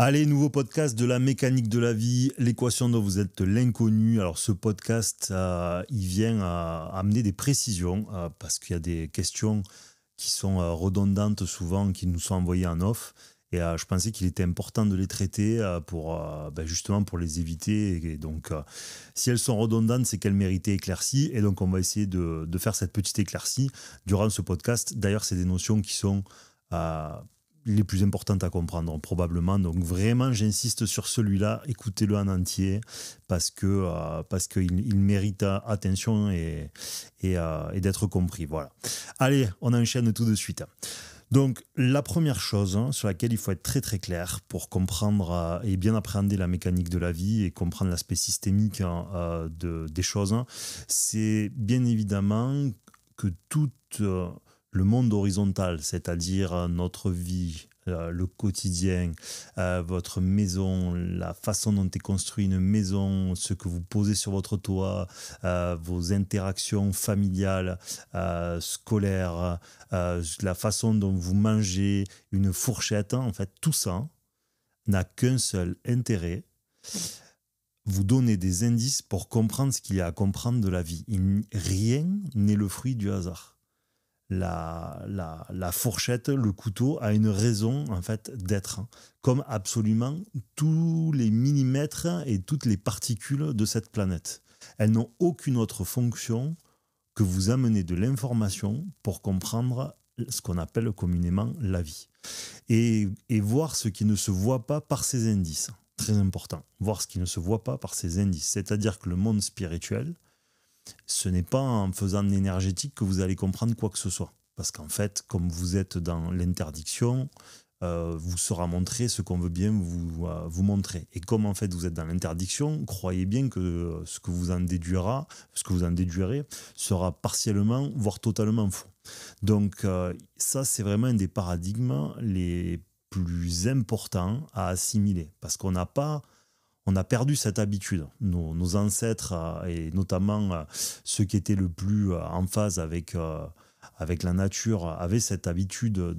Allez, nouveau podcast de la mécanique de la vie, l'équation dont vous êtes l'inconnu. Alors ce podcast, il vient à amener des précisions parce qu'il y a des questions qui sont redondantes souvent, qui nous sont envoyées en off. Et je pensais qu'il était important de les traiter justement pour les éviter. Et donc, si elles sont redondantes, c'est qu'elles méritaient éclaircies. Et donc, on va essayer de faire cette petite éclaircie durant ce podcast. D'ailleurs, c'est des notions qui sont les plus importantes à comprendre, probablement. Donc, vraiment, j'insiste sur celui-là. Écoutez-le en entier parce qu'il mérite attention et d'être compris. Voilà. Allez, on enchaîne tout de suite. Donc, la première chose sur laquelle il faut être très très clair pour comprendre et bien appréhender la mécanique de la vie et comprendre l'aspect systémique des choses, c'est bien évidemment que tout le monde horizontal, c'est-à-dire notre vie, le quotidien, votre maison, la façon dont est construite une maison, ce que vous posez sur votre toit, vos interactions familiales, scolaires, la façon dont vous mangez, une fourchette, en fait, tout ça n'a qu'un seul intérêt, vous donner des indices pour comprendre ce qu'il y a à comprendre de la vie. Rien n'est le fruit du hasard. La fourchette, le couteau a une raison en fait d'être, comme absolument tous les millimètres et toutes les particules de cette planète. Elles n'ont aucune autre fonction que vous amener de l'information pour comprendre ce qu'on appelle communément la vie. Et voir ce qui ne se voit pas par ces indices. Très important, voir ce qui ne se voit pas par ces indices. C'est-à-dire que le monde spirituel, ce n'est pas en faisant de l'énergétique que vous allez comprendre quoi que ce soit. Parce qu'en fait, comme vous êtes dans l'interdiction, vous sera montré ce qu'on veut bien vous montrer. Et comme en fait vous êtes dans l'interdiction, croyez bien que ce que vous en déduirez sera partiellement, voire totalement faux. Donc ça, c'est vraiment un des paradigmes les plus importants à assimiler. Parce qu'on a perdu cette habitude. Nos ancêtres, et notamment ceux qui étaient le plus en phase avec la nature, avaient cette habitude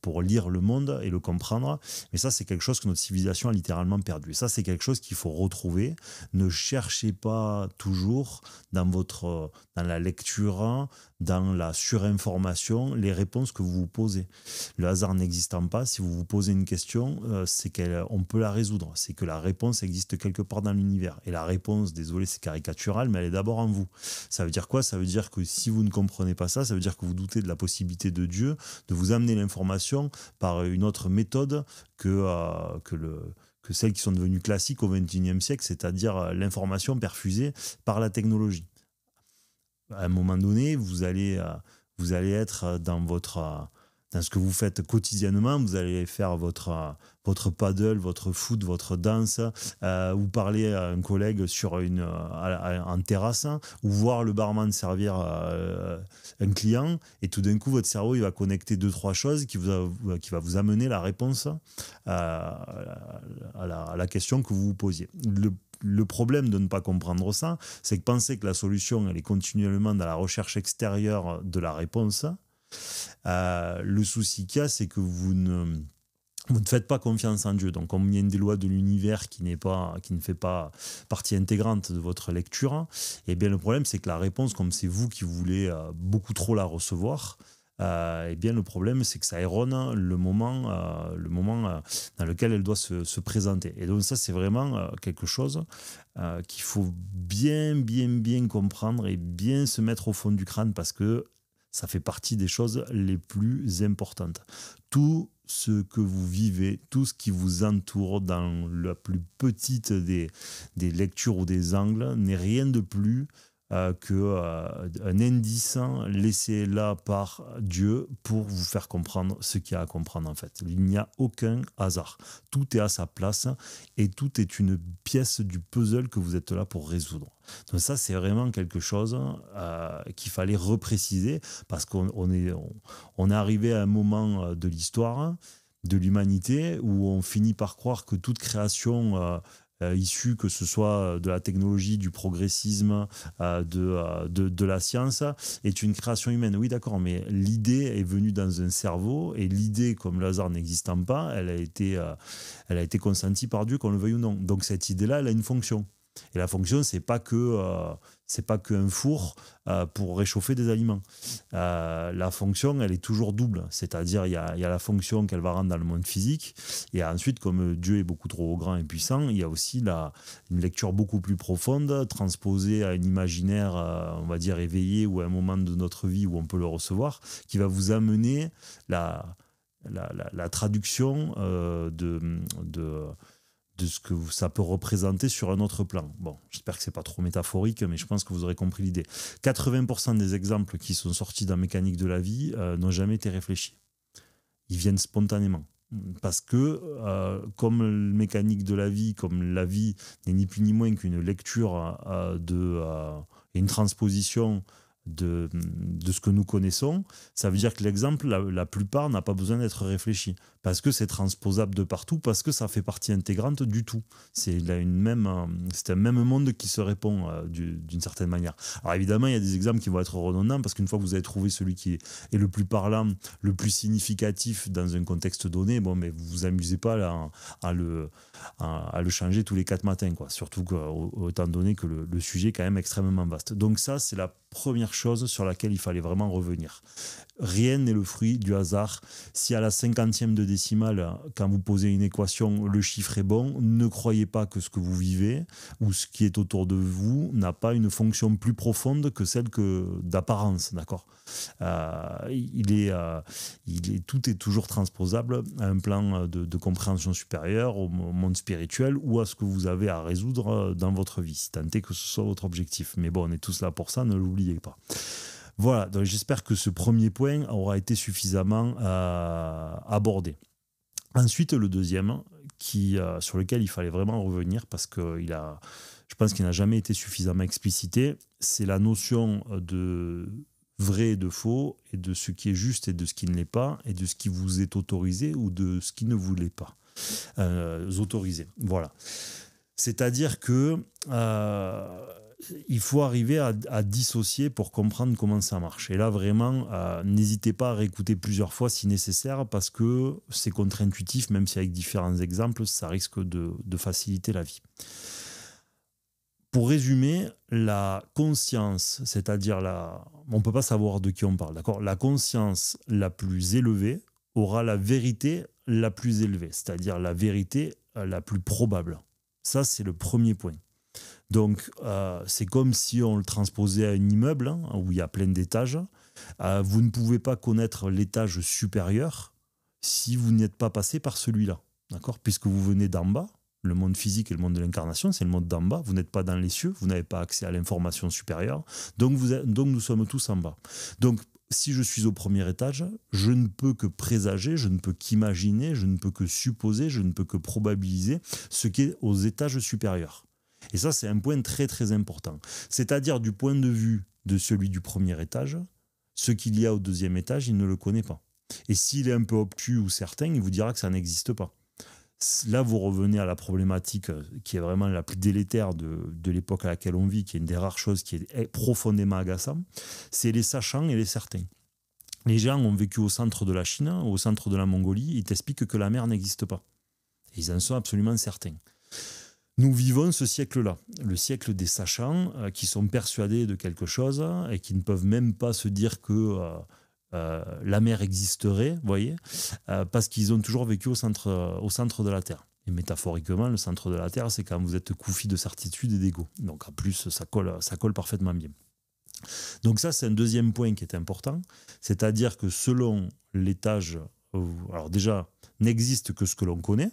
pour lire le monde et le comprendre. Mais ça, c'est quelque chose que notre civilisation a littéralement perdu. Et ça, c'est quelque chose qu'il faut retrouver. Ne cherchez pas toujours dans la lecture, dans la surinformation, les réponses que vous vous posez. Le hasard n'existant pas, si vous vous posez une question, c'est qu'on peut la résoudre. C'est que la réponse existe quelque part dans l'univers. Et la réponse, désolé, c'est caricatural, mais elle est d'abord en vous. Ça veut dire quoi? Ça veut dire que si vous ne comprenez pas ça veut dire que vous doutez de la possibilité de Dieu de vous amener l'information par une autre méthode que celles qui sont devenues classiques au XXIe siècle, c'est-à-dire l'information perfusée par la technologie. À un moment donné, vous allez être dans ce que vous faites quotidiennement, vous allez faire votre paddle, votre foot, votre danse, vous parler à un collègue en terrasse, ou voir le barman servir un client, et tout d'un coup, votre cerveau il va connecter 2-3 choses qui va vous amener la réponse à la question que vous vous posiez. Le problème de ne pas comprendre ça, c'est que penser que la solution elle est continuellement dans la recherche extérieure de la réponse. Le souci qu'il y a, c'est que vous ne faites pas confiance en Dieu. Donc, comme il y a une des lois de l'univers qui ne fait pas partie intégrante de votre lecture, et bien le problème, c'est que la réponse, comme c'est vous qui voulez beaucoup trop la recevoir, et bien le problème, c'est que ça erronne le moment dans lequel elle doit se présenter. Et donc ça, c'est vraiment quelque chose qu'il faut bien comprendre et bien se mettre au fond du crâne parce que ça fait partie des choses les plus importantes. Tout ce que vous vivez, tout ce qui vous entoure dans la plus petite des lectures ou des angles n'est rien de plus qu'un indice laissé là par Dieu pour vous faire comprendre ce qu'il y a à comprendre en fait. Il n'y a aucun hasard. Tout est à sa place et tout est une pièce du puzzle que vous êtes là pour résoudre. Donc ça, c'est vraiment quelque chose qu'il fallait repréciser parce qu'on est arrivé à un moment de l'histoire de l'humanité où on finit par croire que toute création issus, que ce soit de la technologie, du progressisme, de la science, est une création humaine. Oui, d'accord, mais l'idée est venue dans un cerveau, et l'idée, comme le hasard n'existant pas, elle a été consentie par Dieu, qu'on le veuille ou non. Donc cette idée-là, elle a une fonction. Et la fonction, c'est pas qu'un four pour réchauffer des aliments. La fonction, elle est toujours double. C'est-à-dire, il y a la fonction qu'elle va rendre dans le monde physique. Et ensuite, comme Dieu est beaucoup trop grand et puissant, il y a aussi une lecture beaucoup plus profonde, transposée à un imaginaire, on va dire, éveillé, ou à un moment de notre vie où on peut le recevoir, qui va vous amener la traduction de ce que ça peut représenter sur un autre plan. Bon, j'espère que c'est pas trop métaphorique, mais je pense que vous aurez compris l'idée. 80% des exemples qui sont sortis dans Mécanique de la vie n'ont jamais été réfléchis. Ils viennent spontanément. Parce que, comme Mécanique de la vie, comme la vie n'est ni plus ni moins qu'une lecture et une transposition de ce que nous connaissons, ça veut dire que l'exemple, la plupart, n'a pas besoin d'être réfléchi. Parce que c'est transposable de partout, parce que ça fait partie intégrante du tout. C'est un même monde qui se répond d'une certaine manière. Alors évidemment, il y a des exemples qui vont être redondants, parce qu'une fois que vous avez trouvé celui qui est le plus parlant, le plus significatif dans un contexte donné, bon, mais vous vous amusez pas là, à le changer tous les 4 matins, quoi. Surtout étant donné que le sujet est quand même extrêmement vaste. Donc ça, c'est la première chose sur laquelle il fallait vraiment revenir. Rien n'est le fruit du hasard. Si à la 50e de décimale, quand vous posez une équation, le chiffre est bon, ne croyez pas que ce que vous vivez ou ce qui est autour de vous n'a pas une fonction plus profonde que celle d'apparence, d'accord. Tout est toujours transposable à un plan de compréhension supérieure, au monde spirituel, ou à ce que vous avez à résoudre dans votre vie, si tant est que ce soit votre objectif. Mais bon, on est tous là pour ça, ne l'oubliez pas. Voilà, donc j'espère que ce premier point aura été suffisamment abordé. Ensuite, le deuxième, sur lequel il fallait vraiment revenir, parce que je pense qu'il n'a jamais été suffisamment explicité, c'est la notion de vrai et de faux, et de ce qui est juste et de ce qui ne l'est pas, et de ce qui vous est autorisé ou de ce qui ne vous l'est pas autorisé. Voilà. C'est-à-dire que il faut arriver à dissocier pour comprendre comment ça marche. Et là, vraiment, n'hésitez pas à réécouter plusieurs fois si nécessaire, parce que c'est contre-intuitif, même si avec différents exemples, ça risque de faciliter la vie. Pour résumer, la conscience, c'est-à-dire on ne peut pas savoir de qui on parle, d'accord ? La conscience la plus élevée aura la vérité la plus élevée, c'est-à-dire la vérité la plus probable. Ça, c'est le premier point. Donc, c'est comme si on le transposait à un immeuble où il y a plein d'étages. Vous ne pouvez pas connaître l'étage supérieur si vous n'êtes pas passé par celui-là, d'accord ? Puisque vous venez d'en bas, le monde physique et le monde de l'incarnation, c'est le monde d'en bas. Vous n'êtes pas dans les cieux, vous n'avez pas accès à l'information supérieure. Donc nous sommes tous en bas. Donc, si je suis au premier étage, je ne peux que présager, je ne peux qu'imaginer, je ne peux que supposer, je ne peux que probabiliser ce qui est aux étages supérieurs. Et ça, c'est un point très très important. C'est-à-dire, du point de vue de celui du premier étage, ce qu'il y a au deuxième étage, il ne le connaît pas. Et s'il est un peu obtus ou certain, il vous dira que ça n'existe pas. Là, vous revenez à la problématique qui est vraiment la plus délétère de l'époque à laquelle on vit, qui est une des rares choses qui est profondément agaçante, c'est les sachants et les certains. Les gens ont vécu au centre de la Chine, au centre de la Mongolie, ils t'expliquent que la mer n'existe pas. Et ils en sont absolument certains. Nous vivons ce siècle-là, le siècle des sachants qui sont persuadés de quelque chose et qui ne peuvent même pas se dire que la mer existerait, vous voyez, parce qu'ils ont toujours vécu au centre de la Terre. Et métaphoriquement, le centre de la Terre, c'est quand vous êtes coufi de certitude et d'ego. Donc en plus, ça colle parfaitement bien. Donc ça, c'est un deuxième point qui est important, c'est-à-dire que selon l'étage, alors déjà, n'existe que ce que l'on connaît.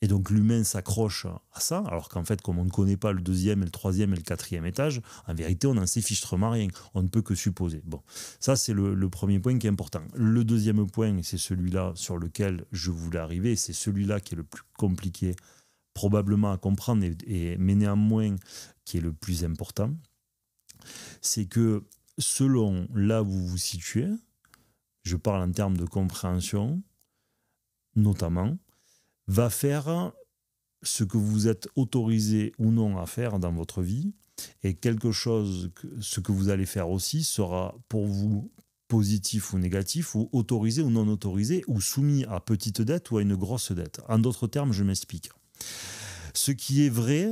Et donc l'humain s'accroche à ça, alors qu'en fait, comme on ne connaît pas le deuxième, et le troisième et le quatrième étage, en vérité, on n'en sait fichtrement rien. On ne peut que supposer. Bon, ça, c'est le premier point qui est important. Le deuxième point, c'est celui-là sur lequel je voulais arriver. C'est celui-là qui est le plus compliqué, probablement à comprendre, mais néanmoins qui est le plus important. C'est que selon là où vous vous situez, je parle en termes de compréhension, notamment, va faire ce que vous êtes autorisé ou non à faire dans votre vie, et ce que vous allez faire aussi sera pour vous positif ou négatif, ou autorisé ou non autorisé, ou soumis à petite dette ou à une grosse dette. En d'autres termes, je m'explique. Ce qui est vrai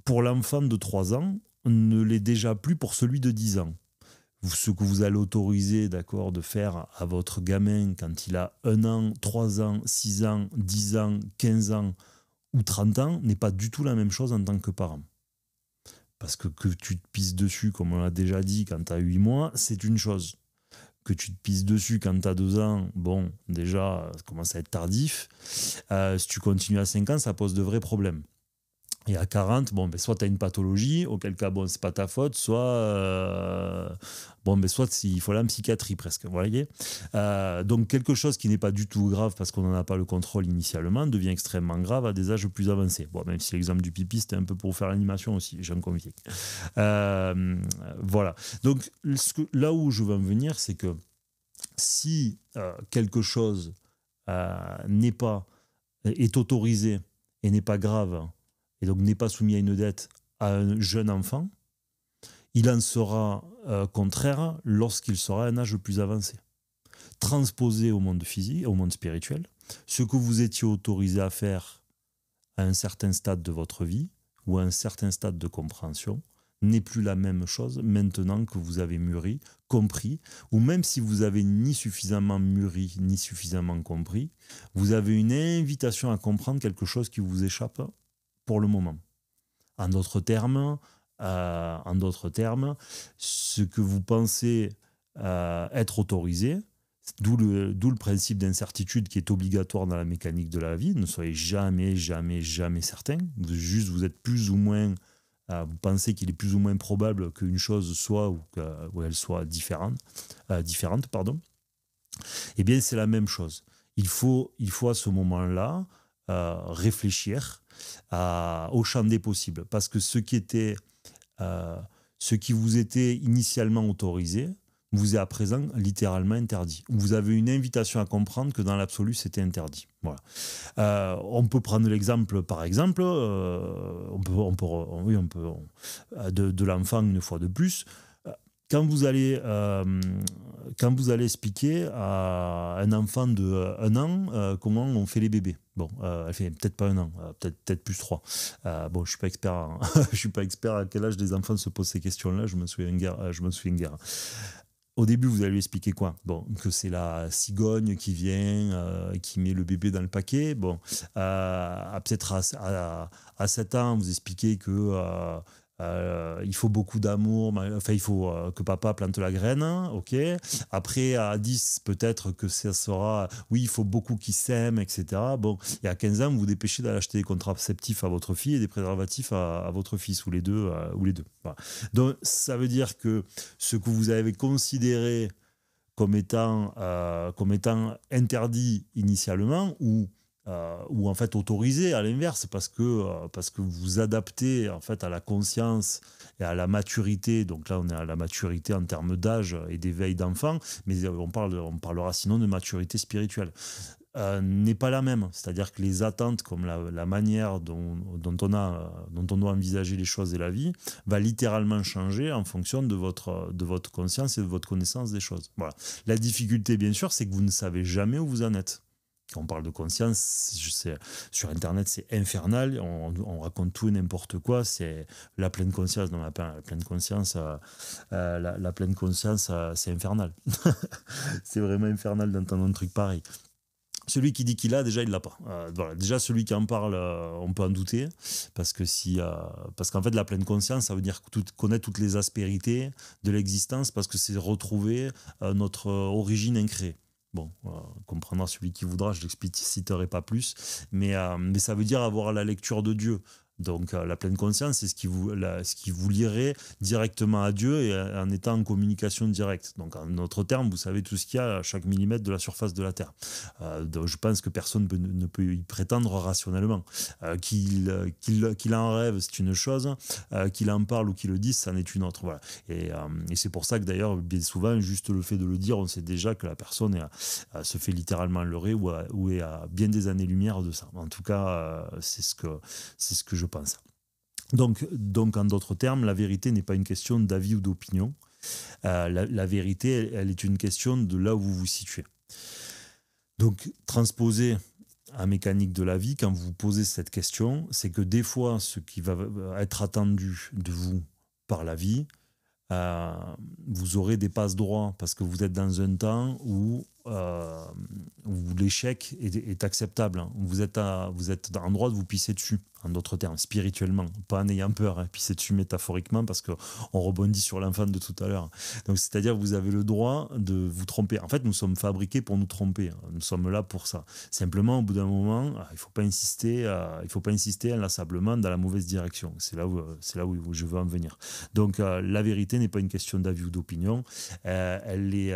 pour l'enfant de 3 ans ne l'est déjà plus pour celui de 10 ans. Ce que vous allez autoriser, d'accord, de faire à votre gamin quand il a 1 an, 3 ans, 6 ans, 10 ans, 15 ans ou 30 ans n'est pas du tout la même chose en tant que parent. Parce que tu te pisses dessus, comme on l'a déjà dit, quand tu as 8 mois, c'est une chose. Que tu te pisses dessus quand tu as 2 ans, bon, déjà, ça commence à être tardif. Si tu continues à 5 ans, ça pose de vrais problèmes. Et à 40, bon, ben, soit tu as une pathologie, auquel cas, bon, c'est pas ta faute, soit, soit il faut aller en psychiatrie presque. Vous voyez, donc, quelque chose qui n'est pas du tout grave parce qu'on n'en a pas le contrôle initialement devient extrêmement grave à des âges plus avancés. Bon, même si l'exemple du pipi, c'était un peu pour faire l'animation aussi, j'en conviens. Voilà. Donc, là où je veux en venir, c'est que si quelque chose est autorisé et n'est pas grave, et donc n'est pas soumis à une dette à un jeune enfant, il en sera contraire lorsqu'il sera à un âge plus avancé. Transposé au monde physique, au monde spirituel, ce que vous étiez autorisé à faire à un certain stade de votre vie ou à un certain stade de compréhension n'est plus la même chose maintenant que vous avez mûri, compris, ou même si vous avez ni suffisamment mûri ni suffisamment compris, vous avez une invitation à comprendre quelque chose qui vous échappe pour le moment. En d'autres termes, ce que vous pensez être autorisé, d'où le principe d'incertitude qui est obligatoire dans la mécanique de la vie. Ne soyez jamais, jamais, jamais certain. Vous êtes plus ou moins, vous pensez qu'il est plus ou moins probable qu'une chose soit ou qu'elle soit différente. Eh bien, c'est la même chose. Il faut à ce moment-là réfléchir au champ des possibles. Parce que ce qui vous était initialement autorisé vous est à présent littéralement interdit. Vous avez une invitation à comprendre que dans l'absolu, c'était interdit. Voilà. On peut prendre l'exemple, par exemple, de l'enfant une fois de plus. Quand vous allez expliquer à un enfant de 1 an comment on fait les bébés. Bon, elle fait peut-être pas 1 an, peut-être plus 3. Bon, je suis pas expert. Je suis pas expert à quel âge des enfants se posent ces questions-là. Je me souviens guère. Au début, vous allez lui expliquer quoi? Bon, que c'est la cigogne qui vient, qui met le bébé dans le paquet. Bon, peut-être à 7 ans, vous expliquez que il faut beaucoup d'amour, enfin il faut que papa plante la graine, ok. Après à 10 peut-être que ça sera, oui il faut beaucoup qu'ils s'aiment, etc. Bon, et à 15 ans vous vous dépêchez d'aller acheter des contraceptifs à votre fille et des préservatifs à votre fils, ou les deux. Voilà. Donc ça veut dire que ce que vous avez considéré comme étant interdit initialement, ou en fait autorisé à l'inverse, parce que vous adaptez en fait à la conscience et à la maturité. Donc là on est à la maturité en termes d'âge et d'éveil d'enfant, mais on parlera sinon de maturité spirituelle. N'est pas la même, c'est-à-dire que les attentes, comme la manière dont on doit envisager les choses et la vie, va littéralement changer en fonction de votre conscience et de votre connaissance des choses. Voilà. La difficulté, bien sûr, c'est que vous ne savez jamais où vous en êtes. Quand on parle de conscience, je sais, sur Internet, c'est infernal. On raconte tout et n'importe quoi. C'est la pleine conscience. Non, la pleine conscience, c'est infernal. C'est vraiment infernal d'entendre un truc pareil. Celui qui dit qu'il a, déjà, il l'a pas. Voilà. Déjà, celui qui en parle, on peut en douter. Parce qu'en fait, la pleine conscience, ça veut dire connaître toutes les aspérités de l'existence, parce que c'est retrouver notre origine incréée. Bon, comprendra celui qui voudra, je l'expliciterai pas plus, mais ça veut dire avoir la lecture de Dieu. Donc la pleine conscience, c'est ce qui vous lierait directement à Dieu et en étant en communication directe. Donc en d'autres termes, vous savez tout ce qu'il y a à chaque millimètre de la surface de la Terre. Donc je pense que personne ne peut y prétendre rationnellement. Qu'il en rêve, c'est une chose, qu'il en parle ou qu'il le dise, c'en est une autre. Voilà. Et c'est pour ça que d'ailleurs, bien souvent, juste le fait de le dire, on sait déjà que la personne se fait littéralement leurrer ou est à bien des années-lumière de ça. En tout cas, c'est ce que je pense. Donc, en d'autres termes, la vérité n'est pas une question d'avis ou d'opinion. La vérité, elle est une question de là où vous vous situez. Donc, transposer à mécanique de la vie, quand vous vous posez cette question, c'est que des fois, ce qui va être attendu de vous par la vie, vous aurez des passe-droits parce que vous êtes dans un temps où l'échec est acceptable. Vous êtes en droit de vous pisser dessus, en d'autres termes, spirituellement, pas en ayant peur, hein, pisser dessus métaphoriquement parce qu'on rebondit sur l'enfant de tout à l'heure. Donc, c'est-à-dire que vous avez le droit de vous tromper. En fait, nous sommes fabriqués pour nous tromper. Nous sommes là pour ça. Simplement, au bout d'un moment, il ne faut pas insister inlassablement dans la mauvaise direction. C'est là où je veux en venir. Donc, la vérité n'est pas une question d'avis ou d'opinion. Elle est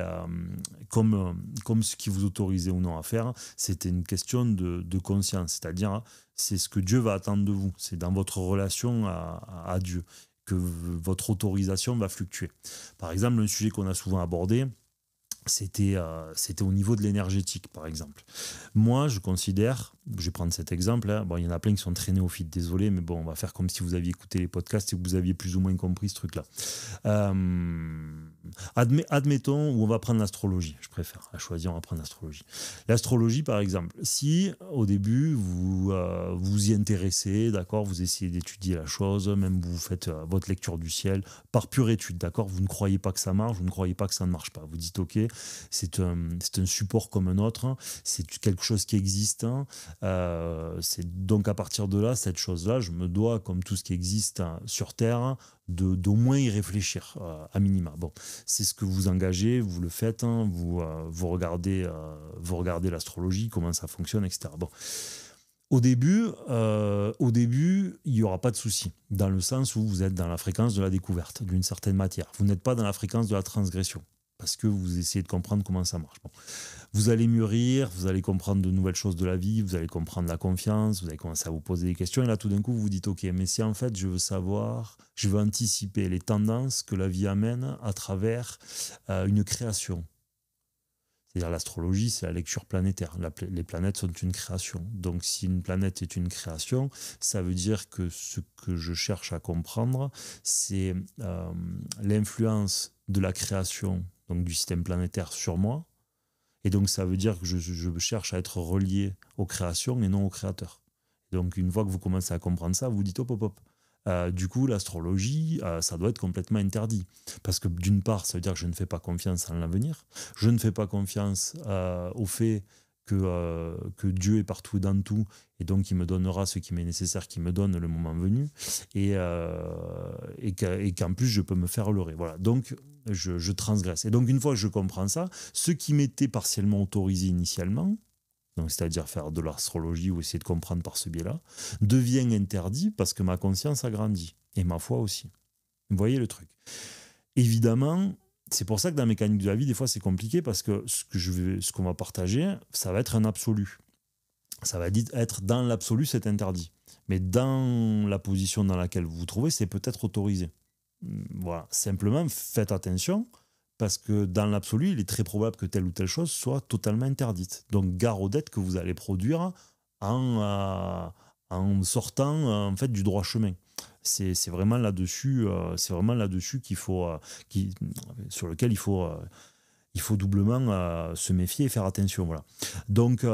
comme ce qui vous autorisez ou non à faire, c'est une question de conscience. C'est-à-dire, c'est ce que Dieu va attendre de vous. C'est dans votre relation à Dieu que votre autorisation va fluctuer. Par exemple, un sujet qu'on a souvent abordé, c'était au niveau de l'énergétique, par exemple. Moi, je considère, je vais prendre cet exemple, hein, bon, il y en a plein qui sont très néophytes, désolé, mais bon, on va faire comme si vous aviez écouté les podcasts et que vous aviez plus ou moins compris ce truc-là. Admettons, où on va prendre l'astrologie, je préfère, à choisir, on va prendre l'astrologie. L'astrologie, par exemple, si au début, vous y intéressez, d'accord, vous essayez d'étudier la chose, même vous faites votre lecture du ciel, par pure étude, d'accord, vous ne croyez pas que ça marche, vous ne croyez pas que ça ne marche pas, vous dites, ok, c'est un support comme un autre, c'est quelque chose qui existe, c'est donc à partir de là, cette chose-là, je me dois, comme tout ce qui existe sur Terre, d'au moins y réfléchir à minima. Bon, c'est ce que vous engagez, vous le faites, vous regardez l'astrologie, comment ça fonctionne, etc. Bon. Au début, il n'y aura pas de souci, dans le sens où vous êtes dans la fréquence de la découverte d'une certaine matière. Vous n'êtes pas dans la fréquence de la transgression, parce que vous essayez de comprendre comment ça marche. Bon. Vous allez mûrir, vous allez comprendre de nouvelles choses de la vie, vous allez comprendre la confiance, vous allez commencer à vous poser des questions, et là tout d'un coup vous vous dites, ok, mais si en fait je veux anticiper les tendances que la vie amène à travers une création. C'est-à-dire l'astrologie, c'est la lecture planétaire. Les planètes sont une création. Donc si une planète est une création, ça veut dire que ce que je cherche à comprendre, c'est l'influence de la création, donc du système planétaire sur moi. Et donc ça veut dire que je cherche à être relié aux créations et non au créateur. Donc une fois que vous commencez à comprendre ça, vous dites hop, hop, hop. Du coup, l'astrologie, ça doit être complètement interdit. Parce que d'une part, ça veut dire que je ne fais pas confiance en l'avenir. Je ne fais pas confiance au fait que Dieu est partout et dans tout, et donc il me donnera ce qui m'est nécessaire, qu'il me donne le moment venu, et qu'en plus je peux me faire leurrer. Voilà. Donc je transgresse. Et donc une fois que je comprends ça, ce qui m'était partiellement autorisé initialement, donc c'est-à-dire faire de l'astrologie ou essayer de comprendre par ce biais-là, devient interdit parce que ma conscience a grandi, et ma foi aussi. Vous voyez le truc. Évidemment, c'est pour ça que dans la mécanique de la vie, des fois c'est compliqué, parce que ce qu'on va partager, ça va être un absolu. Ça va être dans l'absolu, c'est interdit. Mais dans la position dans laquelle vous vous trouvez, c'est peut-être autorisé. Voilà. Simplement, faites attention, parce que dans l'absolu, il est très probable que telle ou telle chose soit totalement interdite. Donc, gare aux dettes que vous allez produire en sortant en fait du droit chemin. C'est vraiment là-dessus, sur lequel il faut doublement se méfier et faire attention. Voilà. Donc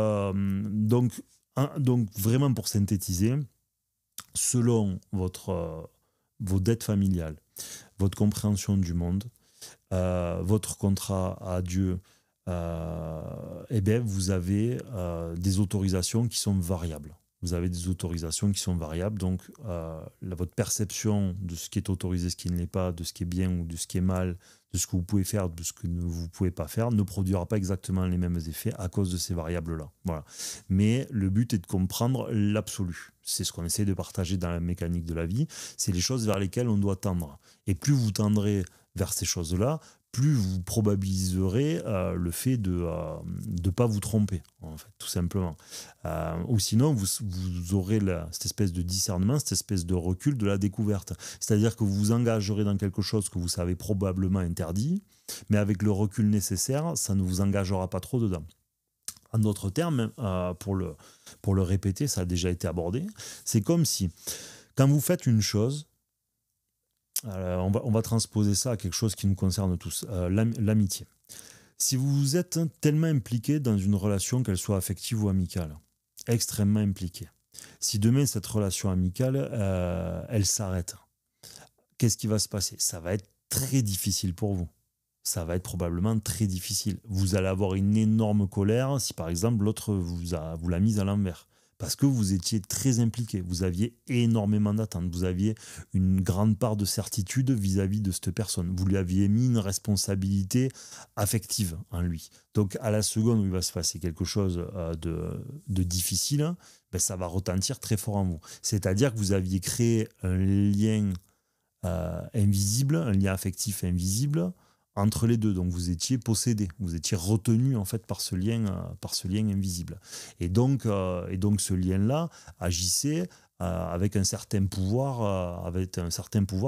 vraiment pour synthétiser, selon vos dettes familiales, votre compréhension du monde, votre contrat à Dieu, vous avez des autorisations qui sont variables. Vous avez des autorisations qui sont variables, donc votre perception de ce qui est autorisé, ce qui ne l'est pas, de ce qui est bien ou de ce qui est mal, de ce que vous pouvez faire, de ce que vous ne pouvez pas faire, ne produira pas exactement les mêmes effets à cause de ces variables-là. Voilà. Mais le but est de comprendre l'absolu. C'est ce qu'on essaie de partager dans la mécanique de la vie. C'est les choses vers lesquelles on doit tendre. Et plus vous tendrez vers ces choses-là, plus vous probabiliserez le fait de ne pas vous tromper, en fait, tout simplement. Ou sinon, vous aurez cette espèce de discernement, cette espèce de recul de la découverte. C'est-à-dire que vous vous engagerez dans quelque chose que vous savez probablement interdit, mais avec le recul nécessaire, ça ne vous engagera pas trop dedans. En d'autres termes, pour le répéter, ça a déjà été abordé, c'est comme si, quand vous faites une chose, on va transposer ça à quelque chose qui nous concerne tous, l'amitié. Si vous êtes tellement impliqué dans une relation, qu'elle soit affective ou amicale, extrêmement impliqué, si demain cette relation amicale, elle s'arrête, qu'est-ce qui va se passer? Ça va être très difficile pour vous. Ça va être probablement très difficile. Vous allez avoir une énorme colère si par exemple l'autre vous l'a mise à l'envers. Parce que vous étiez très impliqué, vous aviez énormément d'attentes, vous aviez une grande part de certitude vis-à-vis de cette personne. Vous lui aviez mis une responsabilité affective en lui. Donc à la seconde où il va se passer quelque chose de difficile, ben, ça va retentir très fort en vous. C'est-à-dire que vous aviez créé un lien invisible, un lien affectif invisible entre les deux. Donc vous étiez possédé, vous étiez retenu en fait par ce lien invisible. Et donc ce lien-là agissait avec un certain pouvoir,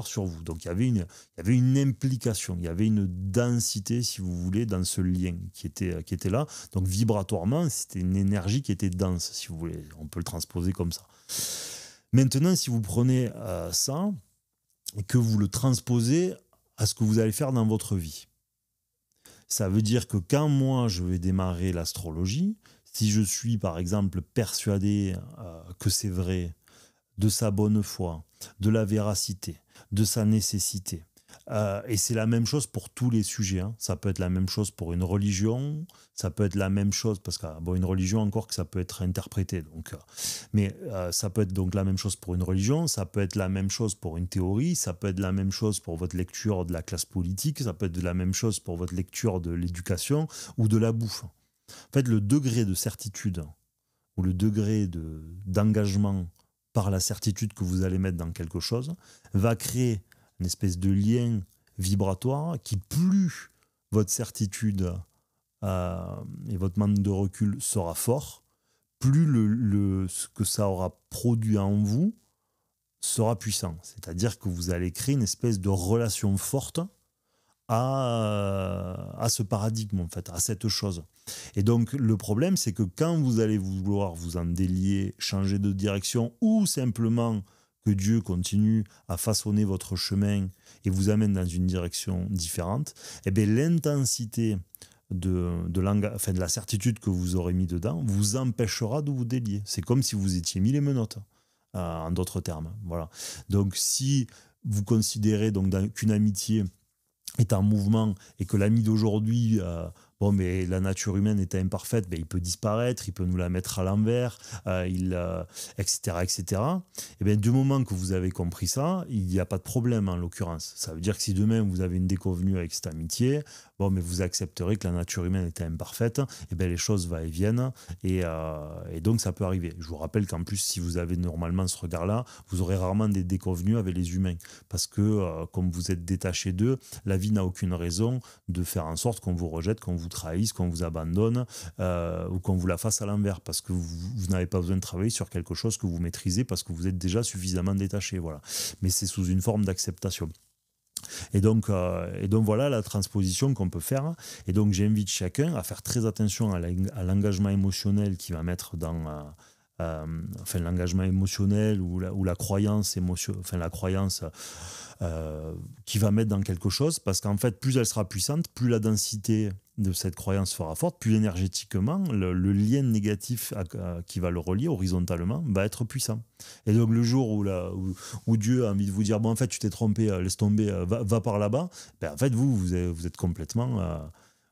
sur vous. Donc il y avait une implication, il y avait une densité, si vous voulez, dans ce lien qui était là. Donc vibratoirement, c'était une énergie qui était dense, si vous voulez. On peut le transposer comme ça. Maintenant, si vous prenez ça et que vous le transposez à ce que vous allez faire dans votre vie. Ça veut dire que quand moi je vais démarrer l'astrologie, si je suis par exemple persuadé que c'est vrai, de sa bonne foi, de la véracité, de sa nécessité, et c'est la même chose pour tous les sujets, hein. Ça peut être la même chose pour une religion, ça peut être la même chose, parce qu'une religion encore que ça peut être interprété, mais ça peut être donc la même chose pour une religion, ça peut être la même chose pour une théorie, ça peut être la même chose pour votre lecture de la classe politique, ça peut être la même chose pour votre lecture de l'éducation ou de la bouffe. En fait, le degré de certitude ou le degré d'engagement par la certitude que vous allez mettre dans quelque chose va créer une espèce de lien vibratoire qui, plus votre certitude et votre manque de recul sera fort, plus ce que ça aura produit en vous sera puissant. C'est-à-dire que vous allez créer une espèce de relation forte à ce paradigme, en fait, à cette chose. Et donc, le problème, c'est que quand vous allez vouloir vous en délier, changer de direction, ou simplement que Dieu continue à façonner votre chemin et vous amène dans une direction différente, eh bien, l'intensité de la certitude que vous aurez mis dedans vous empêchera de vous délier. C'est comme si vous étiez mis les menottes, en d'autres termes. Voilà. Donc, si vous considérez qu'une amitié est en mouvement et que l'ami d'aujourd'hui, mais la nature humaine est imparfaite, il peut disparaître, il peut nous la mettre à l'envers, etc., etc. Et bien, du moment que vous avez compris ça, il n'y a pas de problème en l'occurrence. Ça veut dire que si demain vous avez une déconvenue avec cette amitié, mais vous accepterez que la nature humaine est imparfaite, et bien les choses vont et viennent, et donc ça peut arriver. Je vous rappelle qu'en plus, si vous avez normalement ce regard-là, vous aurez rarement des déconvenues avec les humains, parce que comme vous êtes détaché d'eux, la vie n'a aucune raison de faire en sorte qu'on vous rejette, qu'on vous trahisse, qu'on vous abandonne, ou qu'on vous la fasse à l'envers, parce que vous n'avez pas besoin de travailler sur quelque chose que vous maîtrisez, parce que vous êtes déjà suffisamment détaché. Voilà. Mais c'est sous une forme d'acceptation. Et donc voilà la transposition qu'on peut faire. Et donc j'invite chacun à faire très attention à l'engagement émotionnel qu'il va mettre dans l'engagement émotionnel ou la croyance qu'il va mettre dans quelque chose, parce qu'en fait plus elle sera puissante, plus la densité de cette croyance sera forte, plus énergétiquement le lien négatif qui va le relier horizontalement va être puissant. Et donc le jour où Dieu a envie de vous dire en fait tu t'es trompé, laisse tomber, va par là-bas, en fait vous êtes complètement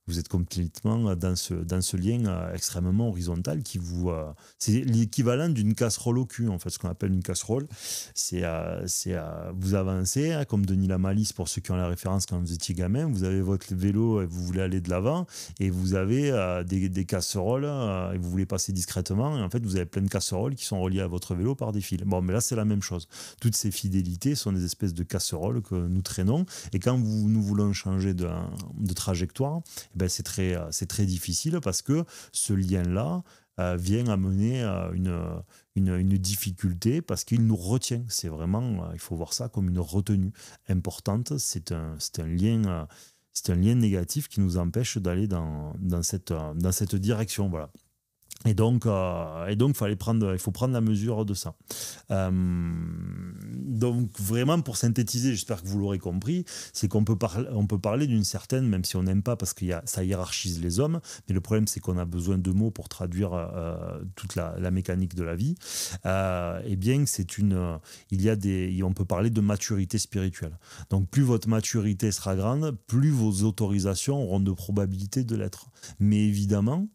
Vous êtes complètement dans ce lien extrêmement horizontal qui c'est l'équivalent d'une casserole au cul, en fait, ce qu'on appelle une casserole. Vous avancez, hein, comme Denis Lamalice, pour ceux qui ont la référence quand vous étiez gamin, vous avez votre vélo et vous voulez aller de l'avant, et vous avez des casseroles, et vous voulez passer discrètement, et en fait, vous avez plein de casseroles qui sont reliées à votre vélo par des fils. Bon, mais là, c'est la même chose. Toutes ces fidélités sont des espèces de casseroles que nous traînons, et quand nous voulons changer de trajectoire, eh ben, c'est très difficile parce que ce lien-là vient amener une difficulté parce qu'il nous retient. C'est vraiment, il faut voir ça comme une retenue importante. C'est un lien. C'est un lien négatif qui nous empêche d'aller dans cette direction. Voilà. Et donc, il faut prendre la mesure de ça. Donc, vraiment, pour synthétiser, j'espère que vous l'aurez compris, c'est qu'on peut parler d'une certaine, même si on n'aime pas parce que ça hiérarchise les hommes, mais le problème, c'est qu'on a besoin de mots pour traduire toute la mécanique de la vie. Eh bien, on peut parler de maturité spirituelle. Donc, plus votre maturité sera grande, plus vos autorisations auront de probabilité de l'être. Mais évidemment,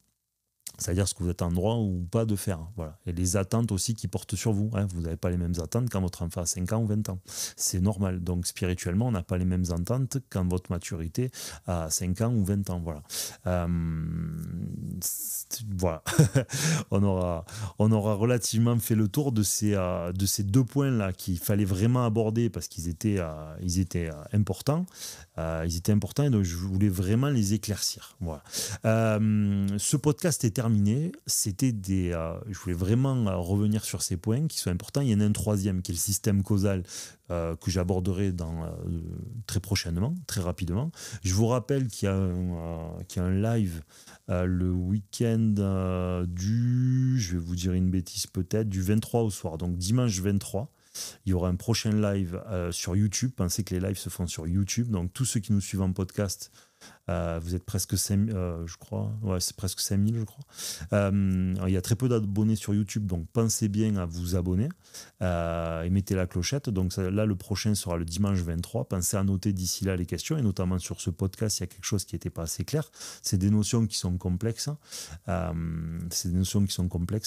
c'est-à-dire ce que vous êtes en droit ou pas de faire. Voilà. Et les attentes aussi qui portent sur vous. Hein. Vous n'avez pas les mêmes attentes quand votre enfant a 5 ans ou 20 ans. C'est normal. Donc spirituellement, on n'a pas les mêmes attentes quand votre maturité a 5 ans ou 20 ans. Voilà. Voilà. on aura relativement fait le tour de ces 2 points-là qu'il fallait vraiment aborder parce qu'ils étaient importants. Ils étaient importants et donc je voulais vraiment les éclaircir. Voilà. Ce podcast est terminé. Je voulais vraiment revenir sur ces points qui sont importants. Il y en a un troisième qui est le système causal que j'aborderai très prochainement, très rapidement. Je vous rappelle qu'il y a un live le week-end je vais vous dire une bêtise peut-être, du 23 au soir, donc dimanche 23. Il y aura un prochain live sur YouTube. Pensez que les lives se font sur YouTube. Donc, tous ceux qui nous suivent en podcast, vous êtes presque 5000, je crois. Ouais, c'est presque 5000, je crois. Il y a très peu d'abonnés sur YouTube, donc pensez bien à vous abonner et mettez la clochette. Donc là, le prochain sera le dimanche 23. Pensez à noter d'ici là les questions, et notamment sur ce podcast, il y a quelque chose qui n'était pas assez clair. C'est des notions qui sont complexes.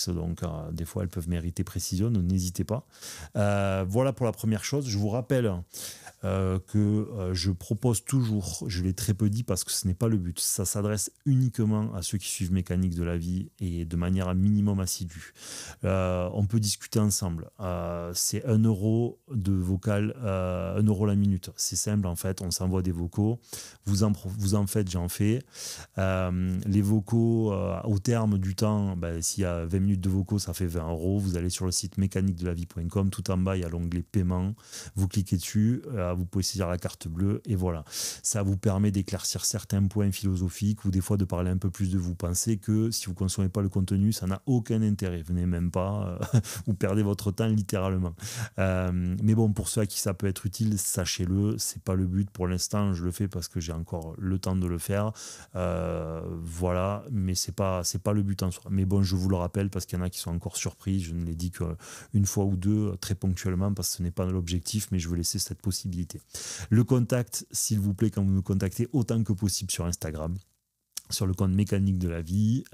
Donc des fois, elles peuvent mériter précision. N'hésitez pas. Voilà pour la première chose. Je vous rappelle que je propose toujours, je l'ai très peu dit parce que ce n'est pas le but, ça s'adresse uniquement à ceux qui suivent Mécanique de la vie et de manière un minimum assidue. On peut discuter ensemble. C'est 1 euro de vocal, 1 euro la minute. C'est simple en fait, on s'envoie des vocaux, vous en faites, j'en fais. Les vocaux, au terme du temps, s'il y a 20 minutes de vocaux, ça fait 20 euros. Vous allez sur le site mécaniquedelavie.com, tout en bas, il y a l'onglet paiement. Vous cliquez dessus, vous pouvez saisir la carte bleue et voilà. Ça vous permet d'éclaircir certains points philosophiques ou des fois de parler un peu plus de vous. Pensez que si vous ne consommez pas le contenu, ça n'a aucun intérêt. Venez même pas, vous perdez votre temps littéralement. Mais bon, pour ceux à qui ça peut être utile, sachez-le, c'est pas le but pour l'instant. Je le fais parce que j'ai encore le temps de le faire. Voilà, mais c'est pas le but en soi. Mais bon, je vous le rappelle parce qu'il y en a qui sont encore surpris. Je ne l'ai dit qu'une fois ou deux, très ponctuellement, parce que ce n'est pas l'objectif, mais je veux laisser cette possibilité. Le contact, s'il vous plaît, quand vous me contactez, autant que possible sur Instagram, sur le compte Mécanique de la vie.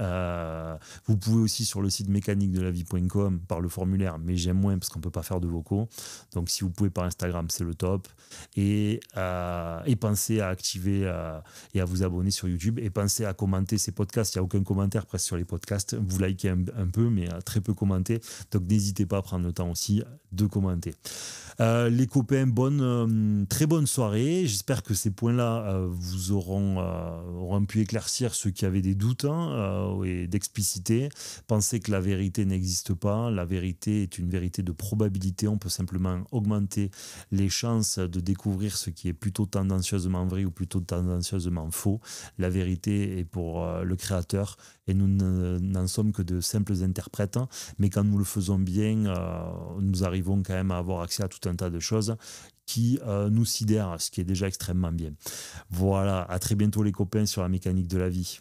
Vous pouvez aussi sur le site mécaniquedelavie.com par le formulaire, mais j'aime moins parce qu'on ne peut pas faire de vocaux. Donc si vous pouvez par Instagram, c'est le top. Et pensez à activer et à vous abonner sur YouTube, et pensez à commenter ces podcasts. Il n'y a aucun commentaire presque sur les podcasts. Vous likez un peu, mais très peu commenté. Donc n'hésitez pas à prendre le temps aussi de commenter. Les copains, très bonne soirée. J'espère que ces points-là vous auront pu éclaircir ceux qui avaient des doutes et d'expliciter. Pensez que la vérité n'existe pas. La vérité est une vérité de probabilité. On peut simplement augmenter les chances de découvrir ce qui est plutôt tendancieusement vrai ou plutôt tendancieusement faux. La vérité est pour le créateur et nous n'en sommes que de simples interprètes. Mais quand nous le faisons bien, nous arrivons quand même à avoir accès à tout un tas de choses qui nous sidèrent, ce qui est déjà extrêmement bien. Voilà, à très bientôt les copains sur la Mécanique de la vie.